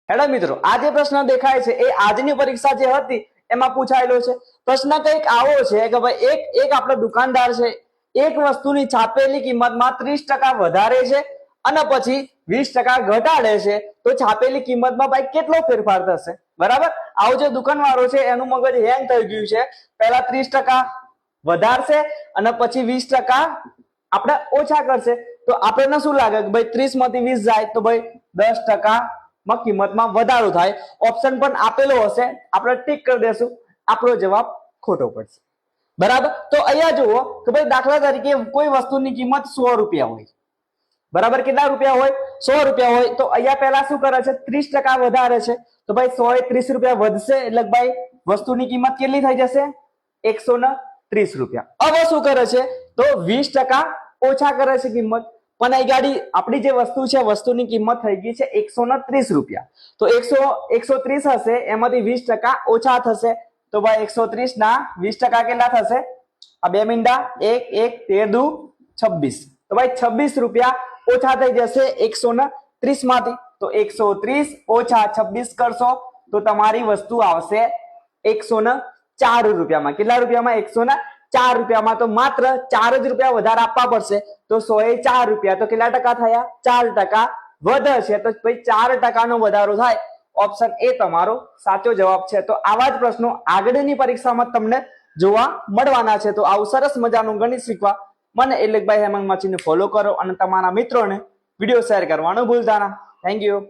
Hello મિત્રો, આ જે પ્રશ્ન દેખાય છે એ આજની પરીક્ષા જે હતી એમાં પૂછાયેલો છે। પ્રશ્ન કંઈક આવો છે કે ભાઈ એક આપણો દુકાનદાર છે, એક વસ્તુની છાપેલી કિંમતમાં 30% વધારે છે અને પછી 20% ઘટાડે છે, તો છાપેલી કિંમતમાં ભાઈ કેટલો ફેરફાર થશે? બરાબર, આવો જે દુકાનવાળો છે એનું મગજ હેંગ થઈ ગયું છે। પહેલા 30% વધારશે અને પછી 20% આપણે ઓછા કરશે, તો આપણને શું લાગે કે ભાઈ 30 માંથી 20 જાય તો ભાઈ 10% માં કિંમતમાં વધારો થાય। ઓપ્શન પણ આપેલો હશે, આપણે ટીક કરી દેશું, આપણો જવાબ ખોટો પડશે। બરાબર, તો અહીંયા જુઓ કે ભાઈ દાખલા તરીકે કોઈ વસ્તુની કિંમત 100 રૂપિયા હોય, બરાબર, કેટલા રૂપિયા હોય? 100 રૂપિયા હોય, તો અહીંયા પહેલા શું કરે છે? 30% વધારે છે, તો ભાઈ 100 એ 30 રૂપિયા વધશે, એટલે ભાઈ વસ્તુની કિંમત કેટલી થઈ જશે? 130 રૂપિયા। હવે શું કરે છે? તો 20% ઓછા કરે છે કિંમત, પણ અહીં ગાડી આપણી જે વસ્તુ છે વસ્તુની કિંમત થઈ ગઈ છે 130 રૂપિયા, તો 130 હશે, એમાંથી 20% ઓછા થશે, તો ભાઈ 130 ના 20% કેટલા થશે? આ બે મીંડા 1 1 13 દુ 26, તો ભાઈ 26 રૂપિયા ઓછા થઈ જશે 130 માંથી, તો 130 ઓછા 26 કરશો તો તમારી વસ્તુ આવશે 104 રૂપિયામાં। કેટલા રૂપિયામાં? 104 રૂપિયામાં। તો માત્ર 4 જ રૂપિયા વધારે આપવા પડશે, તો 104 રૂપિયા, તો કેટલા ટકા થયા? 4% વધે છે, તો ભાઈ 4% નો વધારો થાય। ઓપ્શન એ તમારો સાચો જવાબ છે। તો આવા જ પ્રશ્નો આગળની પરીક્ષામાં તમને જોવા મળવાના છે। તો આવું સરસ મજાનું ગણિત શીખવા મને એટલે ભાઈ હેમાંગ માછીને ફોલો કરો અને તમારા મિત્રોને વિડીયો શેર કરવાનું ભૂલતા ના। Thank you.